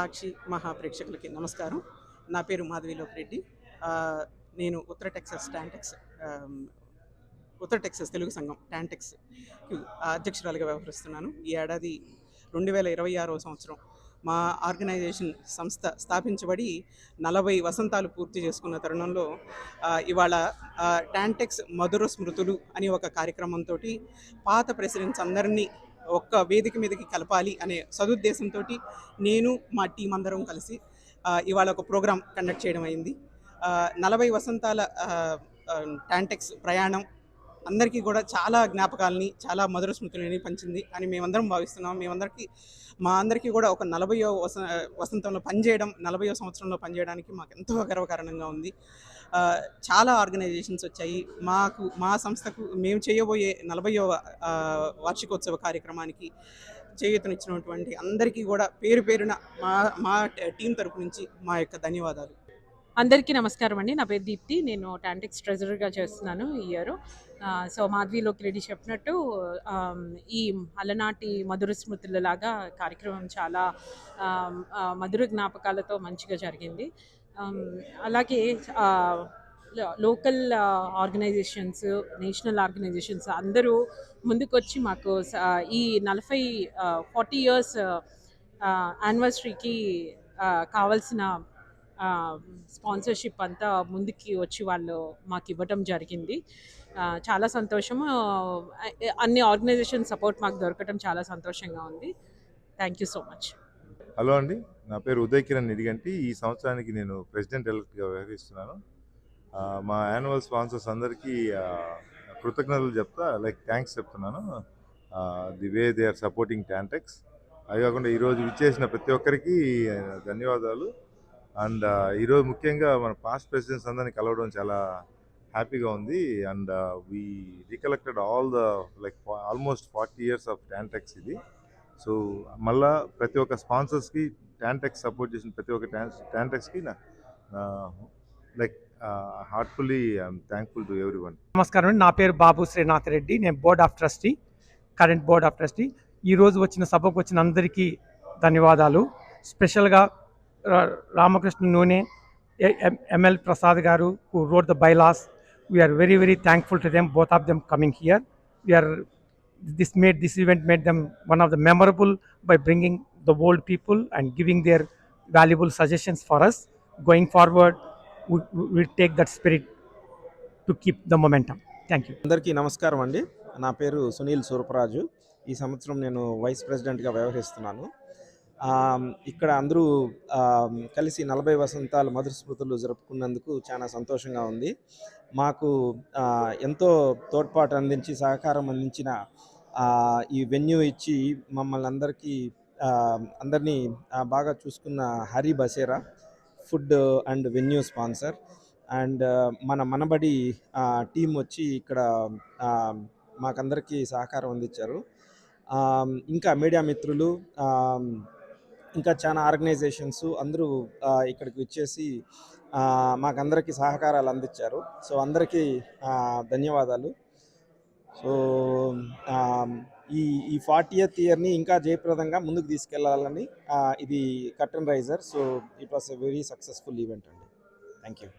సాక్షి మహా ప్రేక్షకులకి నమస్కారం. నా పేరు మాధవిలోక్ రెడ్డి. నేను ఉత్తర టెక్సస్ తెలుగు సంఘం టాంటెక్స్కి అధ్యక్షురాలిగా వ్యవహరిస్తున్నాను. ఈ ఏడాది 2026వ సంవత్సరం మా ఆర్గనైజేషన్ సంస్థ స్థాపించబడి 40 వసంతాలు పూర్తి చేసుకున్న తరుణంలో ఇవాళ టాంటెక్స్ మధుర స్మృతులు అని ఒక కార్యక్రమంతో పాత ప్రెసిడెంట్స్ అందరినీ ఒక్క వేదిక మీదకి కలపాలి అనే సదుద్దేశంతో నేను మా టీం అందరం కలిసి ఇవాళ ఒక ప్రోగ్రాం కండక్ట్ చేయడం అయింది. 40 వసంతాల టాంటెక్స్ ప్రయాణం అందరికీ కూడా చాలా జ్ఞాపకాలని, చాలా మధుర స్మృతులని పంచింది అని మేమందరం భావిస్తున్నాం. మా అందరికీ కూడా ఒక 40వ వసంతంలో పనిచేయడం, 40వ సంవత్సరంలో పనిచేయడానికి మాకు ఎంతో గర్వకారణంగా ఉంది. చాలా ఆర్గనైజేషన్స్ వచ్చాయి. మా సంస్థకు మేము చేయబోయే 40వ వార్షికోత్సవ కార్యక్రమానికి చేయూతనిచ్చినటువంటి అందరికీ కూడా పేరు పేరున మా టీం తరపు నుంచి మా యొక్క ధన్యవాదాలు. అందరికీ నమస్కారం అండి. నా పేరు దీప్తి. నేను టాంటెక్స్ ట్రెజరర్గా చేస్తున్నాను ఈ ఇయర్. సో మాధవిలోక్ రెడ్డి చెప్పినట్టు ఈ అలనాటి మధుర స్మృతులలాగా కార్యక్రమం చాలా మధుర జ్ఞాపకాలతో మంచిగా జరిగింది. అలాగే లోకల్ ఆర్గనైజేషన్స్, నేషనల్ ఆర్గనైజేషన్స్ అందరూ ముందుకొచ్చి మాకు ఈ 40 ఇయర్స్ యానివర్సరీకి కావాల్సిన స్పాన్సర్షిప్ అంతా ముందుకి వచ్చి వాళ్ళు మాకు ఇవ్వటం జరిగింది. చాలా సంతోషము. అన్ని ఆర్గనైజేషన్ సపోర్ట్ మాకు దొరకటం చాలా సంతోషంగా ఉంది. Thank you so much. Hello అండి, నా పేరు ఉదయ్ కిరణ్ నిడిగంటి. ఈ సంవత్సరానికి నేను ప్రెసిడెంట్ ఎలక్ట్గా వ్యవహరిస్తున్నాను. మా యాన్యువల్ స్పాన్సర్స్ అందరికీ కృతజ్ఞతలు థ్యాంక్స్ చెప్తున్నాను. The way they are supporting TANTEX. అవి కాకుండా ఈరోజు విచ్చేసిన ప్రతి ఒక్కరికి ధన్యవాదాలు. అండ్ ఈరోజు ముఖ్యంగా మన పాస్ట్ ప్రెసిడెంట్స్ అందరినీ కలవడం చాలా హ్యాపీగా ఉంది. And we recollected almost 40 years of TANTEX ఇది. సో మళ్ళా ప్రతి ఒక్క స్పాన్సర్స్కి, టాంటెక్స్ సపోర్ట్ చేసిన ప్రతి ఒక్క టాంటెక్స్కి heartfully I'm thankful to everyone. నమస్కారం అండి. నా పేరు బాబు శ్రీనాథ్ రెడ్డి. నేను కరెంట్ బోర్డ్ ఆఫ్ ట్రస్టీ. ఈరోజు వచ్చిన సభకు వచ్చిన అందరికీ ధన్యవాదాలు. స్పెషల్గా రామకృష్ణ నూనె, ML Prasad garu, who wrote the bylaws. We are very, very thankful to them, both of them coming here. This event made them one of the memorable by bringing the old people and giving their valuable suggestions for us. Going forward, we take that spirit to keep the momentum. Thank you. అందరికీ నమస్కారం అండి. నా పేరు సునీల్ సూరపరాజు. ఈ సంవత్సరం నేను vice ప్రెసిడెంట్గా వ్యవహరిస్తున్నాను. ఇక్కడ అందరూ కలిసి 40 వసంతాల మధుర స్మృతులు జరుపుకున్నందుకు చాలా సంతోషంగా ఉంది. మాకు ఎంతో తోడ్పాటు అందించి, సహకారం అందించిన ఈ వెన్యూ ఇచ్చి మమ్మల్ని అందరినీ బాగా చూసుకున్న Hari Basera, food and venue sponsor, and Manabadi team వచ్చి ఇక్కడ మాకందరికీ సహకారం అందించారు. ఇంకా మీడియా మిత్రులు, ఇంకా చాలా ఆర్గనైజేషన్స్ అందరూ ఇక్కడికి వచ్చేసి మాకందరికీ సహకారాలు అందించారు. సో అందరికీ ధన్యవాదాలు. సో ఈ 40th ఇయర్ని ఇంకా జయప్రదంగా ముందుకు తీసుకెళ్లాలని ఇది curtain raiser. So it was a very successful event అండి. Thank you.